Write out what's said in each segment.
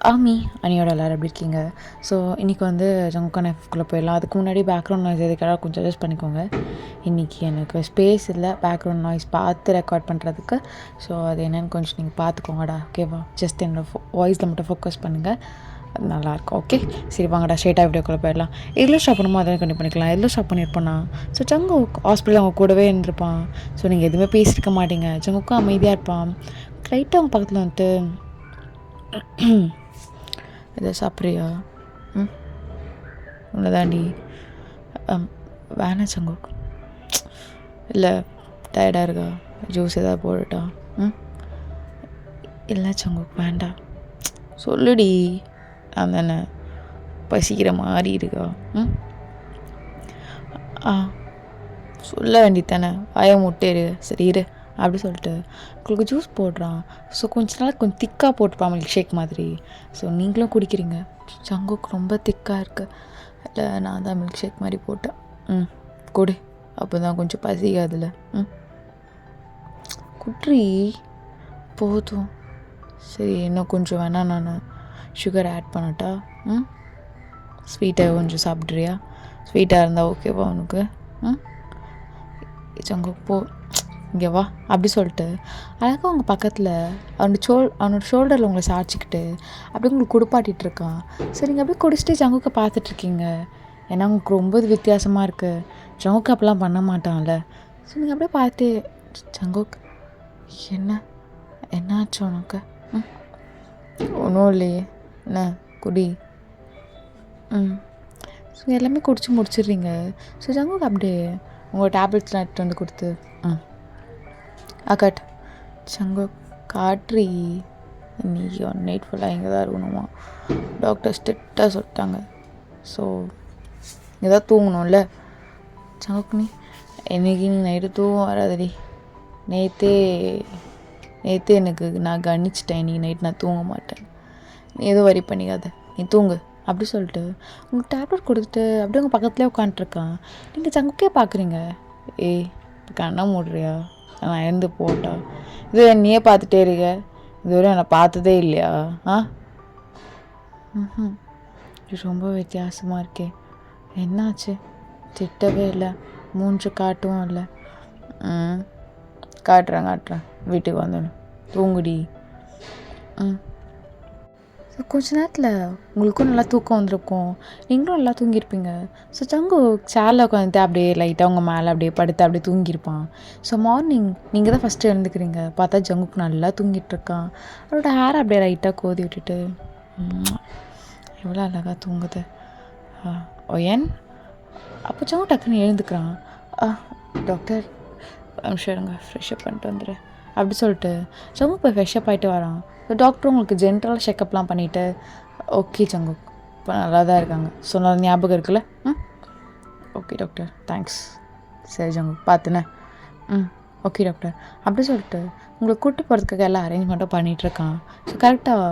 ஆமி அனியோட எல்லோரும் எப்படி இருக்கீங்க? ஸோ இன்றைக்கி வந்து ஜங்குக்கான எஃப்குள்ளே போயிடலாம். அதுக்கு முன்னாடி பேக்ரவுண்ட் நாய்ஸ் எதுக்காக கொஞ்சம் அட்ஜஸ்ட் பண்ணிக்கோங்க. இன்றைக்கி எனக்கு ஸ்பேஸ் இல்லை பேக்ரவுண்ட் நாய்ஸ் பார்த்து ரெக்கார்ட் பண்ணுறதுக்கு. ஸோ அது என்னென்னு கொஞ்சம் நீங்கள் பார்த்துக்கோங்கடா, ஓகேவா? ஜஸ்ட் என்னோடய வாய்ஸில் மட்டும் ஃபோக்கஸ் பண்ணுங்கள், அது நல்லாயிருக்கும். ஓகே, சரி வாங்கடா ஸ்ட்ரெயிட்டாக வீடியோக்குள்ளே போயிடலாம். எதில் ஸ்டாப் பண்ணுமோ அதை கண்டிப்பாக பண்ணிக்கலாம். எதில் ஸ்டாப் பண்ணியிருப்போன்னா, ஸோ ஜங்கு ஹாஸ்பிட்டல் அவங்க கூடவே இருந்திருப்பான். ஸோ நீங்கள் எதுவுமே பேசியிருக்க மாட்டீங்க. ஜங்குக்கும் அமைதியாக இருப்பான். லைட்டாக அவங்க பக்கத்தில் வந்துட்டு இதை சாப்பிட்றியா? உன்னை தாண்டி வேணாம் சங்கோக். இல்லை டயர்டாக இருக்கா? ஜூஸ் எதாவது போடட்டா? இல்லை சங்கோக் வேண்டாம், சொல்லுடி. நான் தானே பசிக்கிற மாதிரி இருக்கா? சொல்ல வேண்டியதானே, வாய முட்டேரு. சரி இரு அப்படி சொல்லிட்டு உங்களுக்கு ஜூஸ் போடுறான். ஸோ கொஞ்ச நாள் கொஞ்சம் திக்காக போட்டுப்பான், மில்க் ஷேக் மாதிரி. ஸோ நீங்களும் குடிக்கிறீங்க. ஜங்குக்கு ரொம்ப திக்காக இருக்குது. இல்லை நான் தான் மில்க் ஷேக் மாதிரி போட்டேன். கொடு, அப்போ தான் கொஞ்சம் பசிக்காதுல. குட்ரி போதும். சரி இன்னும் கொஞ்சம் வேணால் நான் சுகர் ஆட் பண்ணட்டா? ஸ்வீட்டாக கொஞ்சம் சாப்பிட்றியா? ஸ்வீட்டாக இருந்தால் ஓகேவா உனக்கு? ஜங்கு போ, இங்கே வா அப்படி சொல்லிட்டு அழகாக அவங்க பக்கத்தில் அவனோட ஷோல்டரில் உங்களை சாய்ச்சிக்கிட்டு அப்படியே உங்களுக்கு குடுப்பாட்டிகிட்ருக்கான். சரி நீங்கள் அப்படியே குடிச்சிட்டு ஜங்குக்கை பார்த்துட்ருக்கீங்க. ஏன்னா உங்களுக்கு ரொம்ப வித்தியாசமாக இருக்குது. ஜங்குக்கு அப்படிலாம் பண்ண மாட்டான்ல. ஸோ நீங்கள் அப்படியே பார்த்து ஜங்குக் என்னாச்சு உனக்கு? ஒன்றும் இல்லையே, என்ன குடி. ஸோ எல்லாமே குடிச்சு முடிச்சிடுறீங்க. ஸோ ஜங்குக்கு அப்படியே உங்கள் டேப்லெட்ஸ்லாம் எடுத்து வந்து கொடுத்து அக்காட் சங்க காட்ரி இன்றைக்கி 1 நைட் ஃபுல்லாக இங்கே தான் இருக்கணுமா? டாக்டர் ஸ்ட்ரிக்டாக சொல்லிட்டாங்க. ஸோ இங்கே தான் தூங்கணும்ல சங்குக்கு. இன்றைக்கி நீ நைட்டு தூக்கம் வராதடி. நேற்றே எனக்கு நான் கவனிச்சிட்டேன், இன்றைக்கி நைட் நான் தூங்க மாட்டேன். நீ எதுவும் வரி பண்ணிக்காத, நீ தூங்கு அப்படி சொல்லிட்டு உங்களுக்கு டேப்லெட் கொடுத்துட்டு அப்படியே உங்கள் பக்கத்துலேயே உட்காந்துட்ருக்கான். நீங்கள் சங்குக்கே பார்க்குறீங்க. ஏய் இப்போ கண்ணை மூடுறியா? நான் எழுந்து போட்டா? இது நீயே பார்த்துட்டே இருக்க, இதுவரை என்னை பார்த்ததே இல்லையா? இது ரொம்ப வித்தியாசமாக இருக்கே. என்னாச்சு? திட்டவே இல்லை, மூன்று காட்டவும் இல்லை. காட்டுறேன் வீட்டுக்கு வந்துடும், தூங்குடி. ஸோ கொஞ்ச நேரத்தில் உங்களுக்கும் நல்லா தூக்கம் வந்திருக்கும், நீங்களும் நல்லா தூங்கியிருப்பீங்க. ஸோ ஜங்கு சேரில் உட்காந்துட்டு அப்படியே லைட்டாக உங்கள் மேலே அப்படியே படுத்து அப்படியே தூங்கியிருப்பான். ஸோ மார்னிங் நீங்கள் தான் ஃபஸ்ட்டு எழுந்துக்கிறீங்க. பார்த்தா ஜங்குக்கு நல்லா தூங்கிட்டுருக்கான். அவரோட ஹேர் அப்படியே லைட்டாக கோதி விட்டுட்டு எவ்வளோ அழகாக தூங்குது. ஏன் அப்போ ஜங்கு டக்குன்னு எழுந்துக்கிறான். டாக்டர் இருங்க, ஃப்ரெஷ்அப் பண்ணிட்டு வந்துடுறேன் அப்படி சொல்லிட்டு ஜங்கு போய் ஃப்ரெஷ்அப் ஆகிட்டு வரான். டாக்டர் உங்களுக்கு ஜென்ரல் செக்கப்லாம் பண்ணிவிட்டு ஓகே ஜங்கு இப்போ நல்லா தான் இருக்காங்க சொன்னது ஞாபகம் இருக்குல்ல? Okay doctor thanks. சரி ஜங்கு பார்த்துனே. ஓகே டாக்டர் அப்படி சொல்லிட்டு உங்களை கூப்பிட்டு போகிறதுக்காக எல்லாம் அரேஞ்ச்மெண்ட்டும் பண்ணிகிட்ருக்கான். ஸோ கரெக்டாக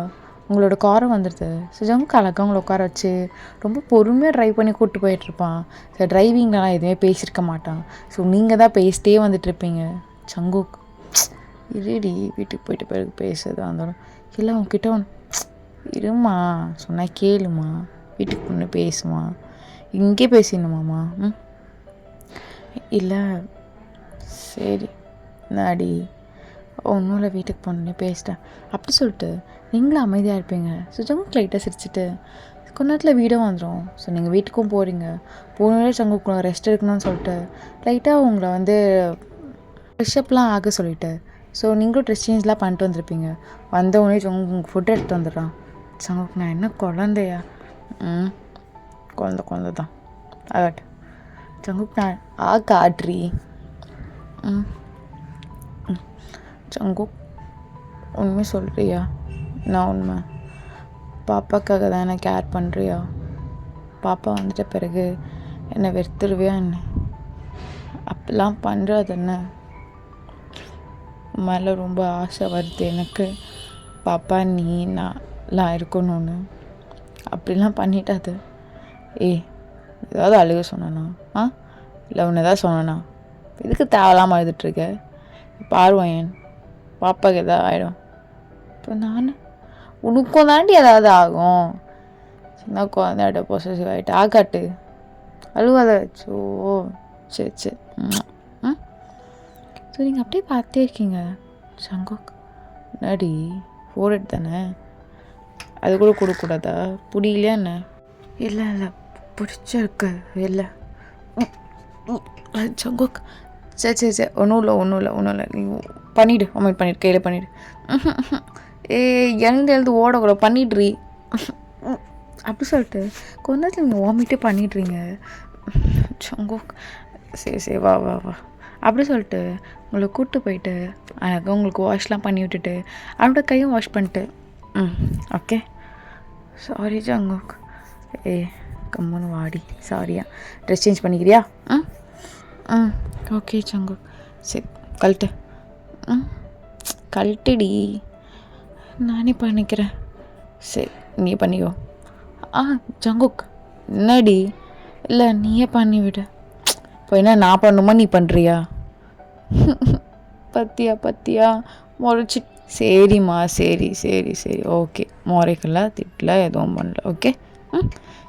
உங்களோட காரம் வந்துடுது. ஸோ ஜங்கு அழகாக உங்களை உட்கார வச்சு ரொம்ப பொறுமையாக ட்ரைவ் பண்ணி கூப்பிட்டு போயிட்டுருப்பான். ஸோ டிரைவிங்லாம் எதுவுமே பேசியிருக்க மாட்டான். ஸோ நீங்கள் தான் பேசிட்டே வந்துட்டுருப்பீங்க. ஜங்கு இருடி, வீட்டுக்கு போயிட்டு பிறகு பேசுறதா இருந்தாலும் இல்லை உங்ககிட்ட இருமா சொன்னால் கேளுமா, வீட்டுக்கு பொண்ணு பேசுமா, இங்கே பேசிடணுமாம்மா? இல்லை சரி நாடி ஒன்றும் இல்லை, வீட்டுக்கு போனோன்னே பேசிட்டேன் அப்படி சொல்லிட்டு நீங்களும் அமைதியாக இருப்பீங்க. ஸோ ஜங்கு லைட்டாக சிரிச்சிட்டு கொஞ்ச நேரத்தில் வீடும் வந்துடும். ஸோ நீங்கள் வீட்டுக்கும் போகிறீங்க. போனோடனே ஜங்குக்குள்ள ரெஸ்ட் எடுக்கணும்னு சொல்லிட்டு லைட்டாக உங்களை வந்து ஃப்ரெஷ்அப்லாம் ஆக சொல்லிவிட்டு ஸோ நீங்களும் ட்ரெஸ் சேஞ்ச்லாம் பண்ணிட்டு வந்திருப்பீங்க. வந்தவொடனே உங்களுக்கு ஃபுட் எடுத்து வந்துடுறான். சங்குக்கு நான் என்ன குழந்தையா? குழந்த தான் ஆகட். சங்குக்கு நான் காட்ரி. சங்கு உண்மை சொல்கிறியா? நான் உண்மை பாப்பாக்காக தான் என்ன கேர் பண்ணுறியா? பாப்பா வந்துட்ட பிறகு என்னை வெறுத்துருவியா என்ன? அப்படிலாம் பண்ணுறது என்ன? மேலே ரொம்ப ஆசை வருது எனக்கு, பாப்பா நீ நான்லாம் இருக்கணும்னு. அப்படிலாம் பண்ணிட்டாது. ஏதாவது அழுக சொன்னானா? இல்லை உன்னை ஏதாவது சொன்னானா? எதுக்கு தேவையில்லாமல் அழுதுட்ருக்க? பார்வையன் பாப்பாவுக்கு எதாவது ஆகிடும். இப்போ நான் உனக்கும் தாண்டி ஏதாவது ஆகும். சின்ன குழந்தையாட்ட பொசசிவ் ஆகிட்டு ஆகாட்டு அழுவாத வச்சோ. சரி சரி. ம். ஸோ நீங்கள் அப்படியே பார்த்தே இருக்கீங்க. சங்கோக் நடி ஃபோர்ஹெட் தானே, அது கூட கொடுக்கூடாதா? பிடிக்கலையா என்ன? இல்லை இல்லை பிடிச்சிருக்கு. இல்லை சங்கோக் சரி சரி சரி ஒன்றும் இல்லை நீ பண்ணிவிடு. அம்மைட் பண்ணிவிடு, கையில் பண்ணிவிடு. எழுந்து ஓடக்கூடாது, பண்ணிடுறீ அப்படி சொல்லிட்டு கொஞ்ச நேரத்தில் நீங்கள் வாமிட்டே பண்ணிடுறீங்க. சங்கோக் சரி வா அப்படி சொல்லிட்டு உங்களை கூப்பிட்டு போயிட்டு அழகாக உங்களுக்கு வாஷ்லாம் பண்ணி விட்டுட்டு அவனோட கையும் வாஷ் பண்ணிட்டு ஓகே சாரி சங்கோக். கம்முன்னு வாடி. சாரியா ட்ரெஸ் சேஞ்ச் பண்ணிக்கிறியா? ஓகே சங்கோக். சரி கழட்டு. கழட்டுடி. நானே பண்ணிக்கிறேன். சரி நீ பண்ணிக்கோ. ஜங்குக் என்னடி? இல்லை நீயே பண்ணிவிடு. இப்போ என்ன நான் பண்ணுமா நீ பண்ணுறியா? பத்தியா முறைச்சி. சரிம்மா சரி ஓகே. முறைக்கல திட்டல எதுவும் பண்ணல. ஓகே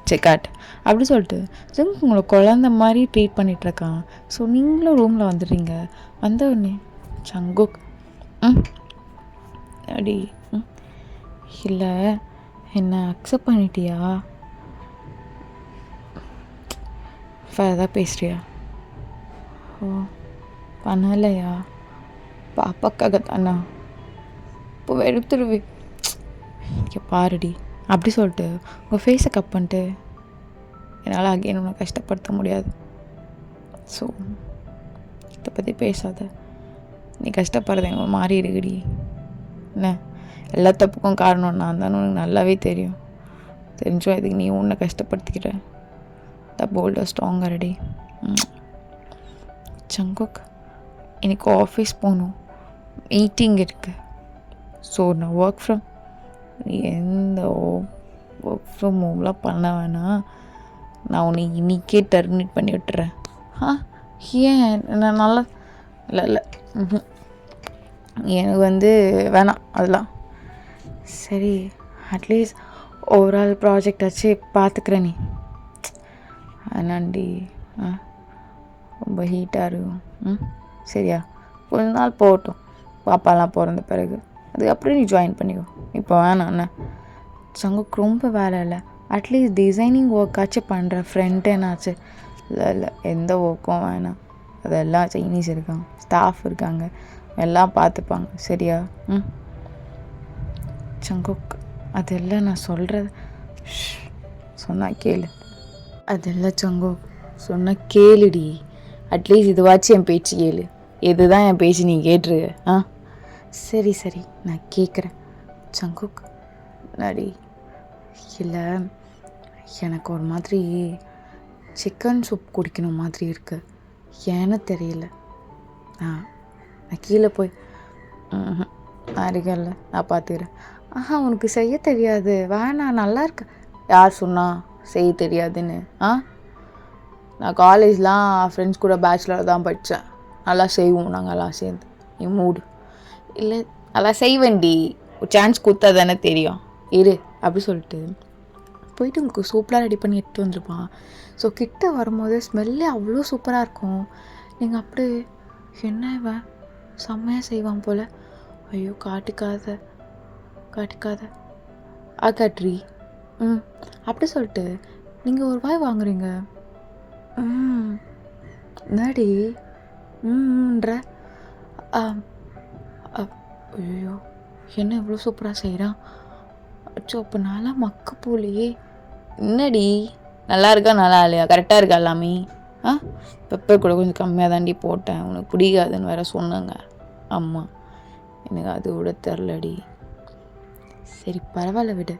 சரி காட்டு அப்படி சொல்லிட்டு ஜங்குக் உங்களை குழந்த மாதிரி ட்ரீட் பண்ணிகிட்ருக்கான். ஸோ நீங்களும் ரூமில் வந்துடுறீங்க. வந்தவுடனே ஜங்குக் அடி இல்லை என்னை அக்செப்ட் பண்ணிட்டியா? ஃபர்தராக பேசுகிறியா? ஓ பண்ணலையா? பாப்பாக்காக தானா? இப்போ வெறுத்துருவி. இங்கே பாருடி அப்படி சொல்லிட்டு உங்கள் ஃபேஸை கட் பண்ணிட்டு என்னால் அகைன் உன்னை கஷ்டப்படுத்த முடியாது. ஸோ இதை பற்றி பேசாத. நீ கஷ்டப்படுறது எங்களை மாறி இருக்குடி. என்ன எல்லா தப்புக்கும் காரணம் நான் தானே உனக்கு நல்லாவே தெரியும். தெரிஞ்சோ இதுக்கு நீ உன்னை கஷ்டப்படுத்திக்கிற. த போல்டர் ஸ்ட்ராங்கர் ரெடி. சங்குக் எனக்கு ஆஃபீஸ் போகணும், மீட்டிங் இருக்குது. ஸோ நான் ஒர்க் ஃப்ரம் ஹோம்லாம் பண்ண வேணாம். நான் உன்னை இன்றைக்கே டெர்மினேட் பண்ணி விட்டுறேன். ஏன் நான் நல்லா இல்லை எனக்கு வேணாம் அதெல்லாம். சரி அட்லீஸ்ட் ஓவரால் ப்ராஜெக்ட் வச்சு பார்த்துக்கிறேன். நீ ஆனாண்டி ரொம்ப ஹீட்டாக இருக்கும். சரியா கொஞ்ச நாள் போகட்டும், பாப்பாலாம் பிறந்த பிறகு அதுக்கப்புறம் நீ ஜாயின் பண்ணிக்கோ. இப்போ வேணாம் என்ன? சங்குக்கு ரொம்ப வேலை இல்லை. அட்லீஸ்ட் டிசைனிங் ஒர்க்காச்சும் பண்ணுற ஃப்ரெண்ட் என்னாச்சு? இல்லை எந்த ஒர்க்கும் வேணாம். அதெல்லாம் சைனீஸ் இருக்காங்க, ஸ்டாஃப் இருக்காங்க, எல்லாம் பார்த்துப்பாங்க. சரியா? சங்குக் அதெல்லாம் நான் சொல்கிறது சொன்னால் கேளு. அதெல்லாம் சங்குக் சொன்னால் கேளுடி. அட்லீஸ்ட் இதுவாச்சும் என் பேச்சு கேளு. எதுதான் என் பேச்சு நீ கேட்டுரு. சரி நான் கேட்குறேன். சங்குக் நடி இல்லை எனக்கு ஒரு மாதிரி சிக்கன் சூப் குடிக்கணும் மாதிரி இருக்குது. ஏன்னு தெரியல. நான் கீழே போய் இருக்கல நான் பார்த்துக்கிறேன். உனக்கு செய்ய தெரியாது, வேணாம் நல்லா இருக்கு. யார் சொன்னா செய்ய தெரியாதுன்னு? நான் காலேஜ்லாம் ஃப்ரெண்ட்ஸ் கூட பேச்சுலர் தான் படித்தேன். நல்லா செய்வோம் நாங்கள்லாம் சேர்ந்து. நீ மூடு. இல்லை நல்லா செய்வேன்டி, ஒரு சான்ஸ் கொடுத்தா தானே தெரியும். இரு அப்படி சொல்லிட்டு போயிட்டு உங்களுக்கு சூப்பராக ரெடி பண்ணி எடுத்து வந்துருப்பான். ஸோ கிட்ட வரும்போது ஸ்மெல்லே அவ்வளோ சூப்பராக இருக்கும். நீங்கள் அப்படியே என்ன இவன் செம்மையாக செய்வான் போல். ஐயோ காட்டுக்காத காட்ரி. அப்படி சொல்லிட்டு நீங்கள் ஒரு வாய் வாங்குறீங்க. என்னடி ன்ற ஐயோ என்ன இவ்வளோ சூப்பராக செய்கிறான். அச்சோ அப்போ நல்லா மக்க போலையே. என்னடி நல்லா இருக்கா நல்லா இல்லையா? கரெக்டாக இருக்கா எல்லாமே? பெப்பர் கூட கொஞ்சம் கம்மியாக தாண்டி போட்டேன், உனக்கு பிடிக்காதுன்னு வேற சொன்னாங்க அம்மா. எனக்கு அது கூட தெரிலடி. சரி பரவாயில்ல விடு.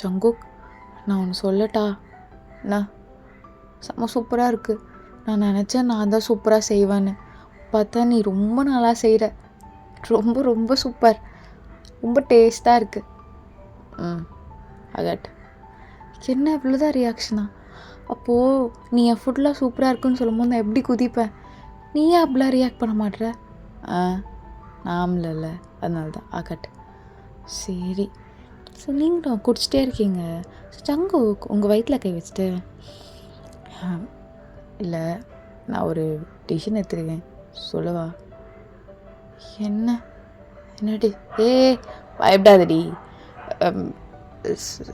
சங்குக் நான் ஒன்று சொல்லட்டா? அண்ணா செம்ம சூப்பராக இருக்குது. நான் நினச்சேன் நான் தான் சூப்பராக செய்வேன்னு. பார்த்தா நீ ரொம்ப நல்லா செய்கிற. ரொம்ப ரொம்ப சூப்பர், ரொம்ப டேஸ்ட்டாக இருக்குது. அகட் என்ன இவ்வளோதான் ரியாக்ஷனா? அப்போது நீ என் ஃபுட்லாம் சூப்பராக இருக்குன்னு சொல்லும்போது நான் எப்படி குதிப்பேன். நீயே அப்படிலாம் ரியாக்ட் பண்ண மாட்டேற. நாமல அதனால தான் அகட். சரி. ஸோ நீங்களும் குடிச்சிட்டே இருக்கீங்க. ஸோ சங்கு உங்கள் வயிற்றில் கை வச்சுட்டு, இல்லை நான் ஒரு டிசிஷன் எடுத்துருக்கேன் சொல்லவா? என்ன என்னடி? பயப்படாதடி.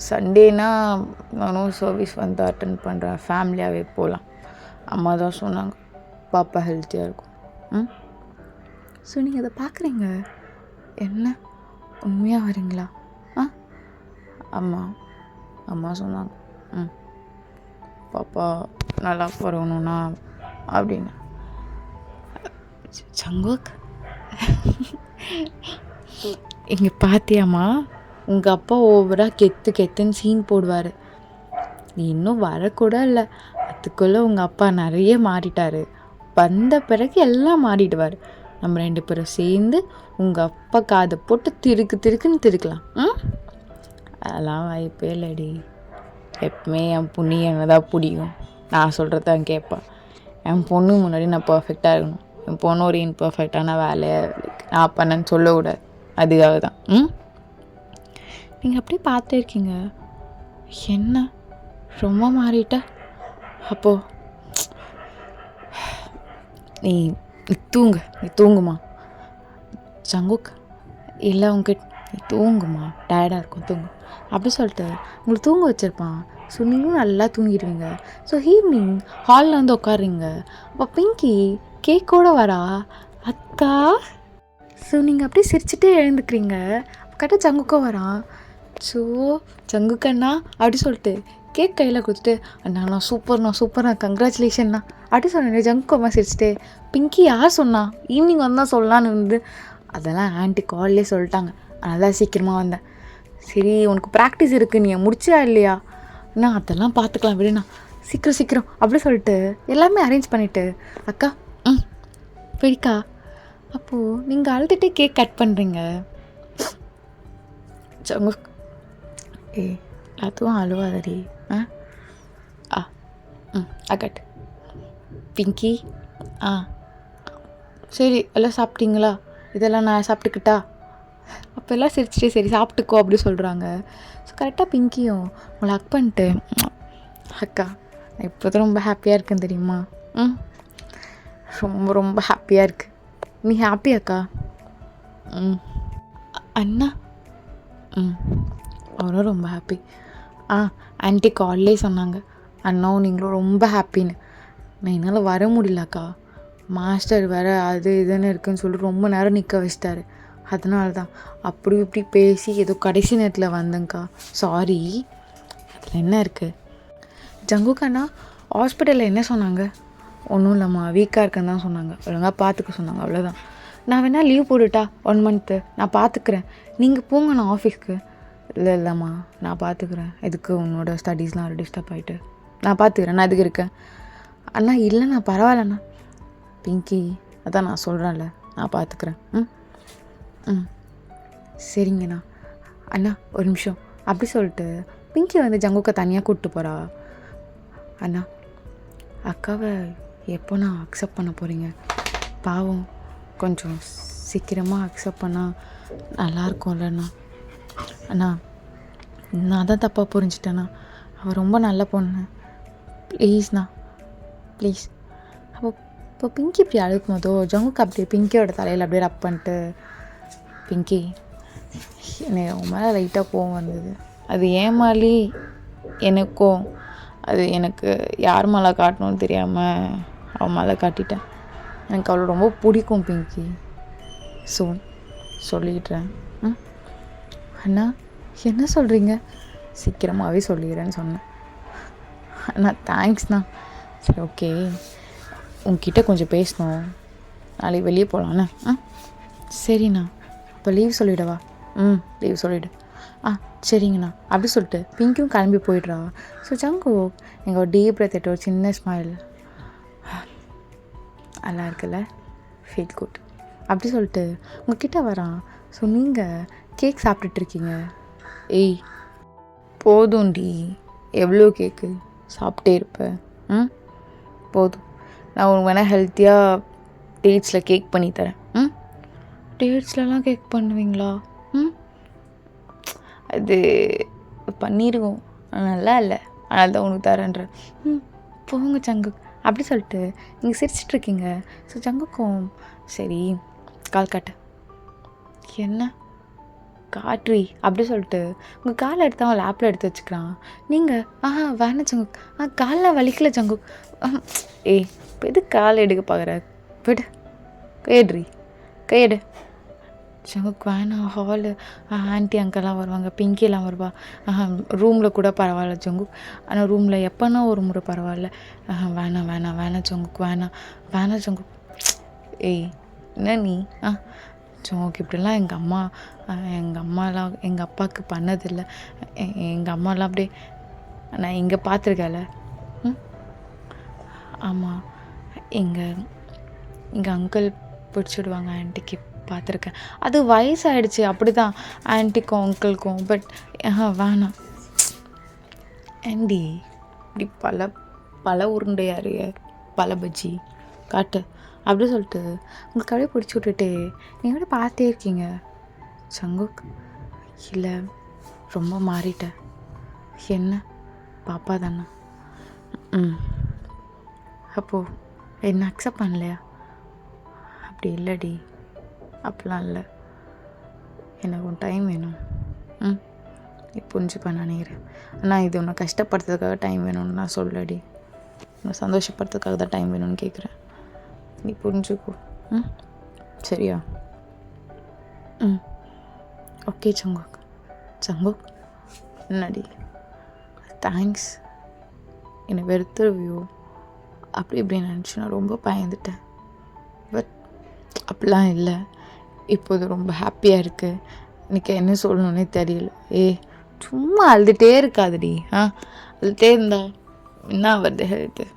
சண்டேனா நானும் சர்வீஸ் வந்து அட்டன் பண்ணுறேன், ஃபேமிலியாகவே போகலாம். அம்மா தான் சொன்னாங்க, பாப்பா ஹெல்த்தியாக இருக்கும். ஸோ நீங்கள் அதை பார்க்குறீங்க. என்ன உண்மையாக வரீங்களா? அம்மா சொன்னாங்க பாப்பா நல்லா பிறகணும்னா அப்படின்னு. சங்குக் இங்கே பார்த்தியாம்மா, உங்கள் அப்பா ஓவராக கெத்துன்னு சீன் போடுவார். நீ இன்னும் வரக்கூட இல்லை, அதுக்குள்ளே உங்கள் அப்பா நிறைய மாறிட்டார். வந்த பிறகு எல்லாம் மாறிடுவார். நம்ம 2 பேரும் சேர்ந்து உங்கள் அப்பா காதை போட்டு திருக்குன்னு திருக்கலாம். அதெல்லாம் வாய்ப்பே இல்லடி. எப்பவுமே என் பொண்ணு என்ன தான் பிடிக்கும், நான் சொல்கிறதான் கேட்பான். என் பொண்ணு முன்னாடி நான் பர்ஃபெக்டாக இருக்கணும். என் பொண்ணு ஒரு இன்பர்ஃபெக்டான வேலையை நான் பண்ணேன்னு சொல்லக்கூடாது. அதுக்காக தான். நீங்கள் அப்படியே பார்த்துட்டே இருக்கீங்க. என்ன ரொம்ப மாறிட்ட? அப்போது நீ தூங்குமா சங்குக். இல்லை உங்ககிட்ட நீ தூங்குமா, டயர்டாக இருக்கும், தூங்கு அப்படி சொல்லிட்டு உங்களை தூங்க வச்சுருப்பான். ஸோ நீங்களும் நல்லா தூங்கிடுவீங்க. ஸோ ஈவினிங் ஹாலில் வந்து உட்காடுறீங்க. அப்போ பிங்கி கேக்கோடு வரா, அக்கா. ஸோ நீங்கள் அப்படியே சிரிச்சுட்டே எழுந்துக்கிறீங்க. கரெக்டாக சங்குக்கும் வரான். ஸோ சங்குக்கண்ணா அப்படி சொல்லிட்டு கேக் கையில் கொடுத்துட்டு, அண்ணா சூப்பர்ண்ணா கங்க்ராச்சுலேஷன்ண்ணா அப்படி சொன்னேன். ஜங்குக்கம்மா சிரிச்சிட்டு, பிங்கி யார் சொன்னா ஈவினிங் வந்தால் சொல்லலான்னு இருந்து, அதெல்லாம் ஆன்ட்டி கால்லே சொல்லிட்டாங்க, அதனால் சீக்கிரமாக வந்தேன். சரி உனக்கு ப்ராக்டிஸ் இருக்குது, நீ முடிச்சா இல்லையா? அண்ணா அதெல்லாம் பார்த்துக்கலாம் விடுண்ணா, சீக்கிரம் அப்படி சொல்லிட்டு எல்லாமே அரேஞ்ச் பண்ணிவிட்டு, அக்கா வெடிக்கா. அப்போது நீங்கள் அழுதுகிட்டே கேக் கட் பண்ணுறீங்க. சங்கு அதுவும் அழுவாதடி. அக்கட் பிங்கி. சரி எல்லாம் சாப்பிட்டீங்களா? இதெல்லாம் நான் சாப்பிட்டுக்கிட்டா? அப்போ எல்லாம் சிரிச்சிட்டே சரி சாப்பிட்டுக்கோ அப்படி சொல்கிறாங்க. ஸோ கரெக்டாக பிங்கியும் உங்களை ஹக் பண்ணிட்டு, அக்கா நான் இப்போ தான் ரொம்ப ஹாப்பியாக இருக்கேன் தெரியுமா? ரொம்ப ஹாப்பியாக இருக்கு. நீ ஹாப்பி அக்கா? அண்ணா அவரும் ரொம்ப ஹாப்பி. ஆன்ட்டி கால்லே சொன்னாங்க, அண்ணாவும் நீங்களும் ரொம்ப ஹாப்பின்னு. நான் என்னால் வர முடியலக்கா, மாஸ்டர் வேறு அது இதுன்னு இருக்குன்னு சொல்லிட்டு ரொம்ப நேரம் நிற்க வச்சிட்டாரு. அதனால தான் அப்படி இப்படி பேசி ஏதோ கடைசி நேரத்தில் வந்தேங்க்கா, சாரி. அதில் என்ன இருக்குது? ஜங்குக்கண்ணா ஹாஸ்பிட்டலில் என்ன சொன்னாங்க? ஒன்றும் இல்லைம்மா, வீக்காக இருக்குன்னு தான் சொன்னாங்க, ஒழுங்காக பார்த்துக்க சொன்னாங்க, அவ்வளோதான். நான் வேணால் லீவ் போட்டுட்டா 1 மந்த்து, நான் பார்த்துக்குறேன், நீங்கள் போங்க நான் ஆஃபீஸ்க்கு. இல்லைம்மா நான் பார்த்துக்குறேன், எதுக்கு உன்னோட ஸ்டடீஸ்லாம் டிஸ்டர்ப் ஆகிட்டு, நான் பார்த்துக்கிறேன், நான் எதுக்கு இருக்கேன். அண்ணா இல்லைண்ணா பரவாயில்லண்ணா. பிங்கி அதான் நான் சொல்கிறேன்ல, நான் பார்த்துக்குறேன். சரிங்கண்ணா. அண்ணா ஒரு நிமிஷம் அப்படி சொல்லிட்டு பிங்கி வந்து ஜங்குக்கை தனியாக கூப்பிட்டு போகிறா. அண்ணா அக்காவை எப்போ நான் அக்செப்ட் பண்ண போகிறீங்க? பாவம் கொஞ்சம் சீக்கிரமாக அக்செப்ட் பண்ணால் நல்லாயிருக்கும்லண்ணா. அண்ணா நான் தான் தப்பாக புரிஞ்சிட்டேண்ணா, அவள் ரொம்ப நல்ல பொண்ணு, ப்ளீஸ்ண்ணா ப்ளீஸ். இப்போ பிங்கி இப்படி அழுக்கும் போதோ ஜங்குக்கு அப்படியே பிங்கியோட தலையில் அப்படியே ரப் பண்ணிட்டு, பிங்கி எனக்கு அவன் மேலே லைட்டாக கோவம் வந்தது, அது ஏன் மாதிரி எனக்கும், அது எனக்கு யார் மேலே காட்டணும்னு தெரியாமல் அவன் மேலே காட்டிட்டேன். எனக்கு அவளை ரொம்ப பிடிக்கும் பிங்கி, சொல்லிடுறேன். அண்ணா என்ன சொல்கிறீங்க? சீக்கிரமாகவே சொல்லிடுறேன்னு சொன்னேன். அண்ணா தேங்க்ஸ்ண்ணா. சரி ஓகே, உங்ககிட்ட கொஞ்சம் பேசணும், நாளைக்கு வெளியே போகலாண்ணே. சரிண்ணா. அப்போ லீவ் சொல்லிவிடவா? லீவ் சொல்லிவிடு. சரிங்கண்ணா அப்படி சொல்லிட்டு பிங்கியும் கிளம்பி போயிடுறா. ஸோ ஜங்கு எங்கள் ஒரு டீப் பிரெத் எடுத்து ஒரு சின்ன ஸ்மைல், நல்லா இருக்குல்ல, ஃபீல் குட் அப்படி சொல்லிட்டு உங்ககிட்ட வரான். ஸோ நீங்கள் கேக் சாப்பிட்டுட்ருக்கீங்க. ஏய் போதும்டி, எவ்வளோ கேக்கு சாப்பிட்டே இருப்பேன்? போதும், நான் உனக்கு வேணால் ஹெல்த்தியாக டேட்ஸில் கேக் பண்ணி தரேன். டேட்ஸ்லலாம் கேக் பண்ணுவீங்களா? அது பண்ணியிருக்கோம், நல்லா இல்லை, அதனால தான் உனக்கு தரேன்ற. போங்க ஜங்குக் அப்படி சொல்லிட்டு நீங்கள் சிரிச்சிட்ருக்கீங்க. ஸோ ஜங்குக்கும் சரி கால் காட்டு. என்ன காட்ரி அப்படி சொல்லிட்டு உங்கள் காலை எடுத்து அவன் லேப்பில் எடுத்து வச்சுக்கிறான். நீங்கள் வேணாம் ஜங்குக், காலில் வலிக்கல ஜங்குக். ஏய் இப்போ எது காலை எடுக்க பார்க்குற, விடு, கையெடுறி, கையெடு. ஜங்குக் வேணாம், ஹாலு ஆன்ட்டி அங்கெல்லாம் வருவாங்க, பிங்கிலாம் வருவா, ரூமில் கூட பரவாயில்ல ஜங்குக், ஆனால் ரூமில் எப்போனா ஒரு முறை பரவாயில்ல, வேணாம் வேணாம் வேணாம் ஜங்குக், வேணாம் வேணாம் ஜங்குக். ஏய் என்ன நீ ஜங்குக் இப்படிலாம் எங்கள் அம்மாலாம் எங்கள் அப்பாவுக்கு பண்ணதில்லை, எங்கள் அம்மாலாம் அப்படியே நான் இங்கே பார்த்துருக்கல. ஆமாம், எங்கள் அங்கிள் பிடிச்சிடுவாங்க ஆன்ட்டிக்கு, பார்த்துருக்கேன், அது வயசாகிடுச்சு அப்படி தான் ஆன்ட்டிக்கும் அங்கிள்க்கும், பட் வேணாம் ஆண்டி இப்படி பல உருண்டையாரு பல பஜ்ஜி காட்டு அப்படி சொல்லிட்டு உங்களுக்கு அப்படியே பிடிச்சி விட்டுட்டு நீங்கள் அப்படியே பார்த்தே இருக்கீங்க. ஜங்குக் இல்லை ரொம்ப மாறிட்டேன், என்ன பாப்பா தானே, அப்போது என்ன அக்செப்ட் பண்ணலையா? அப்படி இல்லைடி, அப்படிலாம் இல்லை, எனக்கு ஒரு டைம் வேணும். நீ புரிஞ்சுப்பா நினைக்கிறேன், ஆனால் இது உன்னை கஷ்டப்படுறதுக்காக டைம் வேணும்னு நான் சொல்லடி, உன்னை சந்தோஷப்படுறதுக்காக தான் டைம் வேணும்னு கேட்குறேன், நீ புரிஞ்சுக்கோ. சரியா? Okay Jungkook. ஜங்குக் என்னடி தேங்க்ஸ், என்னை வெறுத்துருவியோ அப்படி இப்படி நினச்சி நான் ரொம்ப பயந்துட்டேன், பட் அப்படிலாம் இல்லை, இப்போது ரொம்ப ஹாப்பியாக இருக்குது, எனக்கு என்ன சொல்லணுன்னே தெரியல. சும்மா அழுதுகிட்டே இருக்காதுடி, அழுதுகிட்டே இருந்தா என்ன வருது ஹெல்த்து,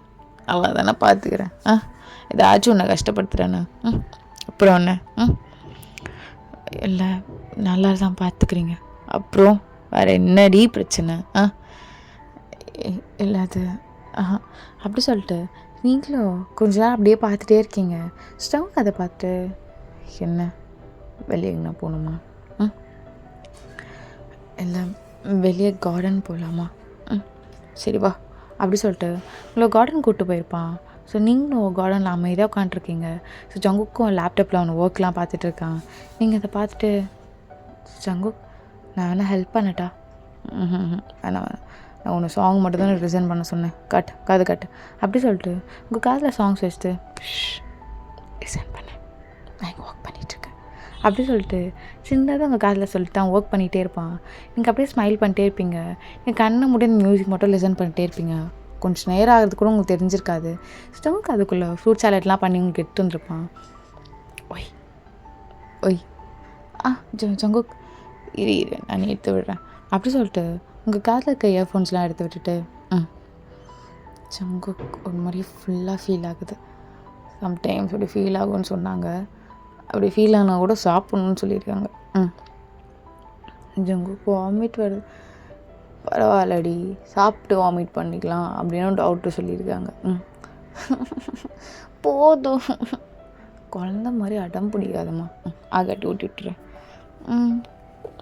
அவள் தானே பார்த்துக்கிறேன், ஏதாச்சும் உன்னை கஷ்டப்படுத்துகிறேன்னு, அப்புறம் ஒன்று இல்லை நல்லா தான் பார்த்துக்கிறீங்க, அப்புறம் வேறு என்னடி பிரச்சனை? இல்லை அது அப்படி சொல்லிட்டு நீங்களும் கொஞ்ச நேரம் அப்படியே பார்த்துட்டே இருக்கீங்க. ஸ்டவ் அதை பார்த்து என்ன வெளியே எங்கன்னா போகணுமா? இல்லை வெளியே கார்டன் போகலாமா? சரி வா அப்படி சொல்லிட்டு உங்களை கார்டன் கூப்பிட்டு போயிருப்பான். ஸோ நீங்களும் கார்டனில் அமைதியாக உட்காண்ட்ருக்கீங்க. ஸோ ஜங்குக்கும் லேப்டாப்பில் அவனை ஒர்க்லாம் பார்த்துட்ருக்கான். நீங்கள் அதை பார்த்துட்டு ஜங்குக் நான் வேணால் ஹெல்ப் பண்ணட்டா? வேணாம், நான் உன்னை சாங் மட்டும் தான் ரிசன் பண்ண சொன்னேன், காது காட்டு அப்படி சொல்லிட்டு உங்கள் காதில் சாங்ஸ் வச்சுட்டு ரிசன் பண்ணேன், நான் இங்கே ஒர்க் பண்ணிகிட்ருக்கேன் அப்படி சொல்லிட்டு சின்னதாக உங்கள் காதில் சொல்லிட்டு அவன் ஒர்க் பண்ணிகிட்டே இருப்பான். நீங்கள் அப்படியே ஸ்மைல் பண்ணிட்டே இருப்பீங்க. நீங்கள் கண்ணை முடிய மியூசிக் மட்டும் லிசன் பண்ணிட்டே இருப்பீங்க. கொஞ்சம் நேரம் ஆகிறது கூட உங்களுக்கு தெரிஞ்சிருக்காது. ஸ்டவ்க்கு அதுக்குள்ளே ஃப்ரூட் சாலட்லாம் பண்ணி உங்களுக்கு எடுத்து வந்துருப்பான். ஒய் ஒய் ஜங்குக் இரு நான் எடுத்து விடுறேன் அப்படி சொல்லிட்டு உங்கள் காதில் இருக்க இயர்ஃபோன்ஸ்லாம் எடுத்து விட்டுட்டு ஜங்குக் ஒரு மாதிரி ஃபுல்லாக ஃபீல் ஆகுது. சம்டைம்ஸ் அப்படி ஃபீல் ஆகும்னு சொன்னாங்க, அப்படி ஃபீல் ஆனால் கூட சாப்பிட்ணுன்னு சொல்லியிருக்காங்க. ஜங்குக் வாமிட் வருது, பரவாயில்லடி சாப்பிட்டு வாமிட் பண்ணிக்கலாம் அப்படின்னு டாக்டர் சொல்லியிருக்காங்க. போதும் குழந்த மாதிரி அடம் பிடிக்காதம்மா, ஆகாட்டி ஊட்டிவிட்டுறேன்.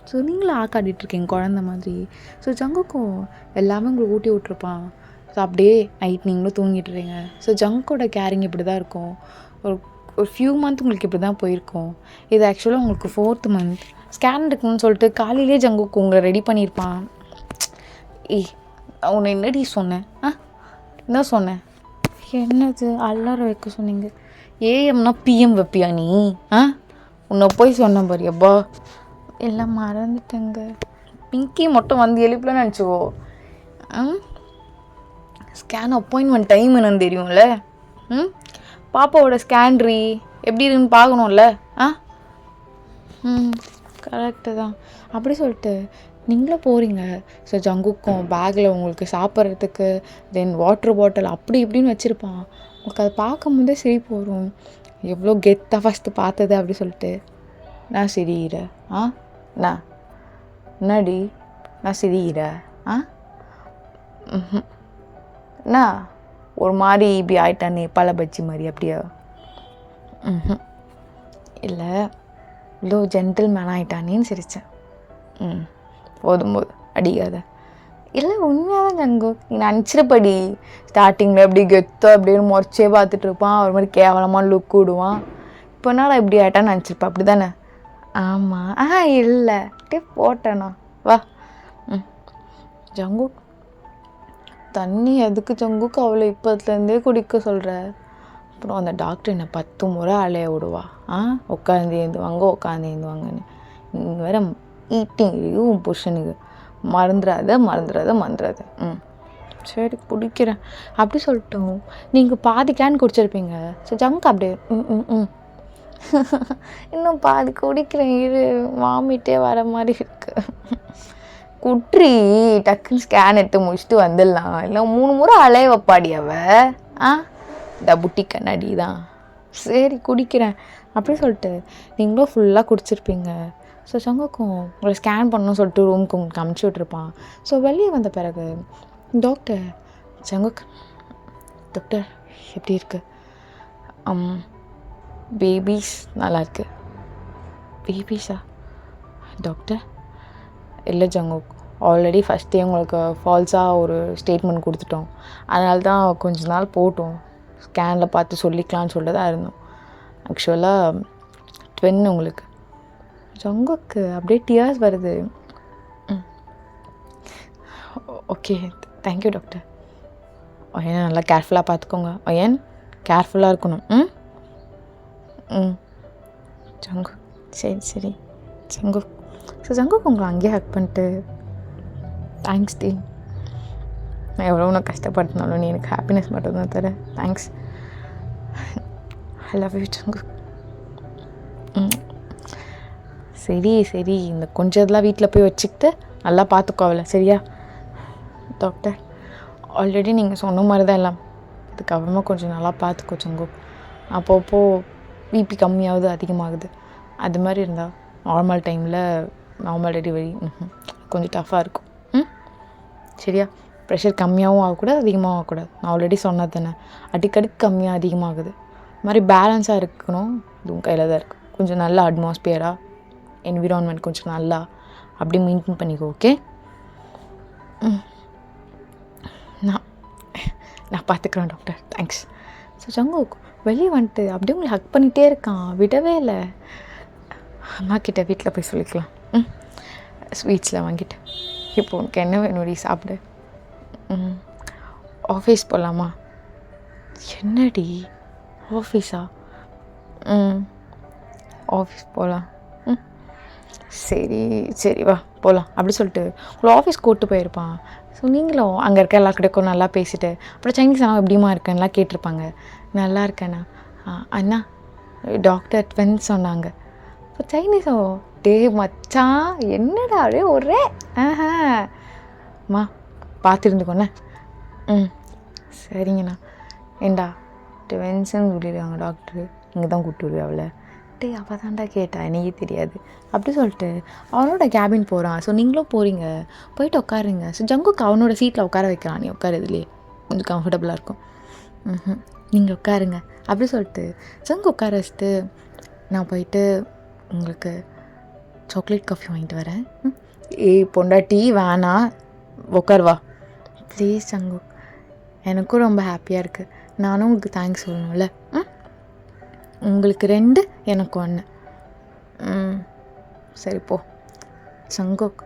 ஸோ நீங்களும் ஆக்காட்டிகிட்ருக்கீங்க குழந்த மாதிரி. ஸோ ஜங்குக்கும் எல்லாமே உங்களுக்கு ஊட்டி விட்ருப்பான். ஸோ அப்படியே நைட் நீங்களும் தூங்கிட்டுறீங்க. ஸோ ஜங்கோட கேரிங் இப்படி தான் இருக்கும். ஒரு ஃபியூ மந்த் உங்களுக்கு இப்படி தான் போயிருக்கும். இது ஆக்சுவலாக உங்களுக்கு 4th மந்த் ஸ்கேன் இருக்குன்னு சொல்லிட்டு காலையிலே ஜங்குக்கு உங்களை ரெடி பண்ணியிருப்பான். உன்னை என்னடி சொன்னேன்? என்ன சொன்னேன்? என்னது அல்லாரம் வைக்க சொன்னீங்க? ஏஎம்னா பிஎம் வைப்பியா நீ? உன்னை போய் சொன்னேன் பாரு, அப்பா எல்லாம் மறந்துட்டேங்க. பிங்கி மட்டும் வந்து எழுப்பலன்னு நினச்சிக்கோ. ஸ்கேன் அப்பாயின்மெண்ட் டைம் என்னன்னு தெரியும்ல? பாப்பாவோட ஸ்கேன்ட்ரி எப்படி இருக்குன்னு பார்க்கணும்ல? கரெக்டு தான் அப்படி சொல்லிட்டு நீங்களும் போகிறீங்க. ஸோ ஜங்குக்கும் பேக்கில் உங்களுக்கு சாப்பிட்றதுக்கு தென் வாட்டர் பாட்டில் அப்படி இப்படின்னு வச்சுருப்பான். உங்களுக்கு அதை பார்க்கும் போதே சிரிப்பு வரும். எவ்வளோ கெத்தாக ஃபஸ்ட்டு பார்த்தது அப்படி சொல்லிட்டு. நான் சிரியிற நான் என்னடி நான் சிரியிற நான் ஒரு மாதிரி இப்படி ஆயிட்டானே பல பஜ்ஜி மாதிரி அப்படியா? இல்லை இவ்வளோ ஜென்டில்மேன் ஆகிட்டானேன்னு சிரித்தேன். போதும் போதும் அடிக்காத. இல்லை உண்மையாக தான் ஜங்கு, நீ நினச்சிருப்படி ஸ்டார்டிங்கில் எப்படி கெத்தோ அப்படின்னு முறைச்சே பார்த்துட்டு இருப்பான், ஒரு மாதிரி கேவலமாக லுக் விடுவான். இப்போ என்னால் இப்படி ஆகிட்டான்னு நினச்சிருப்பேன், அப்படி தானே? ஆமாம். இல்லை அப்படியே போட்டேண்ணா. வா. ஜங்கு தண்ணி எதுக்கு ஜங்குக்கு அவளை இப்போத்துலேருந்தே குடிக்க சொல்கிற? அப்புறம் அந்த டாக்டர் என்னை 10 முறை அலைய விடுவா. உட்காந்து ஏந்துவாங்கன்னு. நீங்கள் வேற ஈட்டிங் உன் புருஷனுக்கு மறந்துடாத. சரி குடிக்கிறேன் அப்படி சொல்லிட்டோம். நீங்கள் பாதி கேன் குடிச்சிருப்பீங்க. ஸோ ஜங்கு அப்படியே இன்னும் பாதி குடிக்கிறேன், இரு வாமிட்டே வர மாதிரி இருக்கு. குட்ரி டக்குன்னு ஸ்கேன் எடுத்து முடிச்சுட்டு வந்துடலாம். இல்லை 3 முறை அலைய வைப்பாடி அவ. இந்த புட்டி கண்ணாடி தான். சரி குடிக்கிறேன் அப்படி சொல்லிட்டு நீங்களும் ஃபுல்லாக குடிச்சிருப்பீங்க. ஸோ சங்குக்கும் உங்களை ஸ்கேன் பண்ணணும்னு சொல்லிட்டு ரூமுக்கு உங்களுக்கு அமுச்சு விட்ருப்பான். ஸோ வெளியே வந்த பிறகு டாக்டர் சங்குக் டாக்டர் எப்படி இருக்கு? பேபிஸ் நல்லாயிருக்கு. பேபிஸா டாக்டர்? இல்லை ஜங்குக், ஆல்ரெடி ஃபஸ்ட்டே உங்களுக்கு ஃபால்ஸாக ஒரு ஸ்டேட்மெண்ட் கொடுத்துட்டோம். அதனால தான் கொஞ்ச நாள் போட்டோம், ஸ்கேனில் பார்த்து சொல்லிக்கலான்னு சொல்லிட்டு தான் இருந்தோம். ஆக்சுவலாக ட்வின் உங்களுக்கு. ஜங்குக்கு அப்படியே டியர்ஸ் வருது. Okay thank you doctor. ஒயன் நல்லா கேர்ஃபுல்லாக பார்த்துக்கோங்க. ஒயன் கேர்ஃபுல்லாக இருக்கணும். ஜங்கு சரி ஜங்கு. ஸோ ஜங்குக்கு உங்களை அங்கேயே ஹக் பண்ணிட்டு தேங்க்ஸ் டி, நான் எவ்வளோ உனக்கு கஷ்டப்படுத்தினாலும் நீ எனக்கு ஹாப்பினஸ் மட்டும்தான் தர. தேங்க்ஸ். ஐ லவ் யூ ஜங்கு. சரி இந்த கொஞ்சதெல்லாம் வீட்டில் போய் வச்சுக்கிட்டு நல்லா பார்த்துக்கோவல, சரியா? டாக்டர் ஆல்ரெடி நீங்கள் சொன்ன மாதிரி தான் எல்லாம், இதுக்கப்புறமா கொஞ்சம் நல்லா பார்த்துக்கோ ஜங்கு. அப்போப்போ பிபி கம்மியாகுது அதிகமாகுது, அது மாதிரி இருந்தால் நார்மல் டைமில் நார்மல் டெலிவரி கொஞ்சம் டஃப்பாக இருக்கும். சரியா? ப்ரெஷர் கம்மியாகவும் ஆகக்கூடாது அதிகமாகவும் ஆகக்கூடாது. நான் ஆல்ரெடி சொன்னது தானே, அடிக்கடி கம்மியாக அதிகமாகுது. இது மாதிரி பேலன்ஸாக இருக்கணும், இதுவும் கையில் தான் இருக்குது. கொஞ்சம் நல்ல அட்மாஸ்பியராக என்விரான்மெண்ட் கொஞ்சம் நல்லா அப்படி மெயின்டைன் பண்ணிக்கோ. ஓகே? நான் பார்த்துக்குறேன் டாக்டர். தேங்க்ஸ். ஸோ ஜங்கு வெளியே வந்துட்டு அப்படியே உங்களை ஹக் பண்ணிகிட்டே இருக்கான், விடவே இல்லை. அம்மா கிட்ட வீட்டில் போய் சொல்லிக்கலாம். ஸ்வீட்ஸில் வாங்கிட்டு இப்போ உனக்கு என்ன வேணும் சாப்பிடு. ஆஃபீஸ் போகலாமா? என்னடி ஆஃபீஸா? ஆஃபீஸ் போகலாம். சரி வா போகலாம் அப்படி சொல்லிட்டு உங்களை ஆஃபீஸ் கூப்பிட்டு போயிருப்பான். ஸோ நீங்களும் அங்கே இருக்க எல்லாருக்கிட்டையும் நல்லா பேசிவிட்டு அப்புறம் சைனீஸ் அண்ணா எப்படிமா இருக்கேன்லாம் கேட்டிருப்பாங்க. நல்லா இருக்கேண்ணா. அண்ணா டாக்டர் ட்வின்ஸ் சொன்னாங்க. இப்போ சைனீஸோ டே மச்சான் என்னடா அப்படியே ஒரே அம்மா பார்த்துருந்துக்கோண்ணே. சரிங்கண்ணா. ஏண்டா ட்வின்ஸுன்னு சொல்லிடுவாங்க டாக்டரு, இங்கே தான் கூப்பிட்டு விடுவேன் அவளை. டே அவள் தான்டா கேட்டா, எனக்கே தெரியாது அப்படி சொல்லிட்டு அவனோட கேபின் போகிறான். ஸோ நீங்களும் போகிறீங்க, போயிட்டு உட்காருங்க. ஸோ ஜங்குக்கு அவனோட சீட்டில் உட்கார வைக்கிறான். நீ உட்காரு, இதுலேயே கொஞ்சம் கம்ஃபர்டபுளாக இருக்கும். நீங்கள் உட்காருங்க அப்படி சொல்லிட்டு ஜங்கு உட்கார வச்சுட்டு நான் போயிட்டு உங்களுக்கு சாக்லேட் காஃபி வாங்கிட்டு வரேன். பொண்டாட்டி வேணாம், உட்காருவா ப்ளீஸ் ஜங்கு. எனக்கும் ரொம்ப ஹாப்பியாக இருக்குது, நானும் உங்களுக்கு தேங்க்ஸ் சொல்லணும்ல. உங்களுக்கு 2 எனக்கு 1. சரி போ சங்கோக்,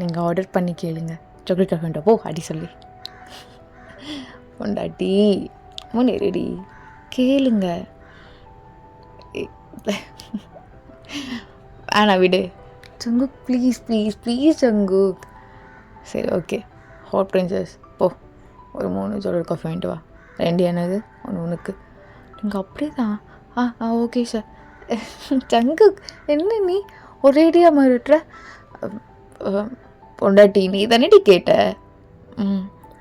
நீங்கள் ஆர்டர் பண்ணி கேளுங்க சாக்லேட் காஃபி வேண்டாம் போ அடி சொல்லி. பொண்டாட்டி முன்னேறி கேளுங்க. வேணா விடு சங்குக், ப்ளீஸ் ப்ளீஸ் ப்ளீஸ் சங்குக். சரி ஓகே ஹாட் பிரின்சஸ் போ, ஒரு 3 சாக்லேட் காஃபி வாங்கிட்டு வா. 2 எனக்கு 1 உனக்கு. நீங்கள் அப்படியே தான். Okay sir. சங்குக் என்ன நீ ஒரேடியாக மாறிட்டுற? பொண்டாட்டி நீ தானேடி கேட்ட.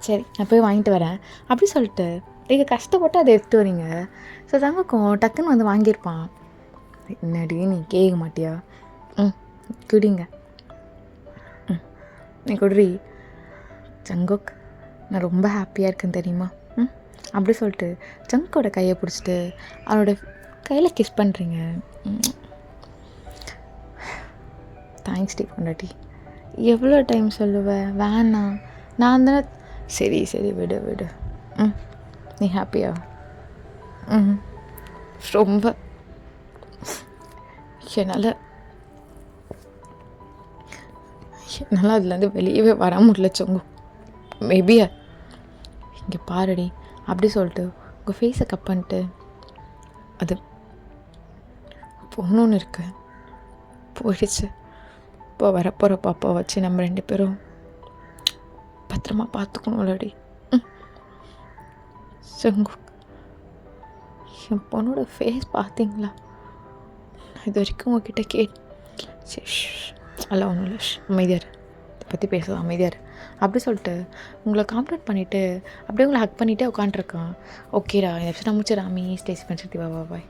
சரி நான் போய் வாங்கிட்டு வரேன் அப்படி சொல்லிட்டு நீங்கள் கஷ்டப்பட்டு அதை எடுத்து வரீங்க. ஸோ தங்கக்கும் டக்குன்னு வந்து வாங்கியிருப்பான். என்னடி நீ கேட்க மாட்டியா? குடிங்க. நீ குடுறி. சங்குக் நான் ரொம்ப ஹாப்பியாக இருக்கேன் தெரியுமா? அப்படி சொல்லிட்டு ஜங்கோட கையை பிடிச்சிட்டு அவனோட கையில் கிஸ் பண்ணுறீங்க. தேங்க்ஸ் டி பொண்டாட்டி, எவ்வளோ டைம் சொல்லுவேன்? வேணாம். நான் தானே. சரி சரி விடு விடு. ம். நீ ஹாப்பியா? ம். ரொம்ப என்னால் என்னால் அதுலேருந்து வெளியவே வர முடியல சங்கு. மேபி இங்கே பாருடி அப்படி சொல்லிட்டு உங்கள் ஃபேஸை கட் பண்ணிட்டு அது போகணுன்னு இருக்கு. போயிடுச்சு. இப்போ வரப்போகிற பாப்பா வச்சு நம்ம 2 பேரும் பத்திரமா பார்த்துக்கணும்லடி. சங்கு, என் பொண்ணோட ஃபேஸ் பார்த்தீங்களா? இது வரைக்கும் உங்ககிட்ட சரி எல்லாம் ஒன்றும் இல்லை, அமைதியார், இதை பற்றி பேசலாம், அமைதியார் அப்படி சொல்லிட்டு உங்களை காம்ப்ளீட் பண்ணிவிட்டு அப்படியே உங்களை ஹக் பண்ணிகிட்டே உட்காண்ட்ருக்கான். ஓகேடா, இந்த எபிசோட் முடிச்சிடா. மீ ஸ்டேசி பண்ணிட்டு வா பாய்.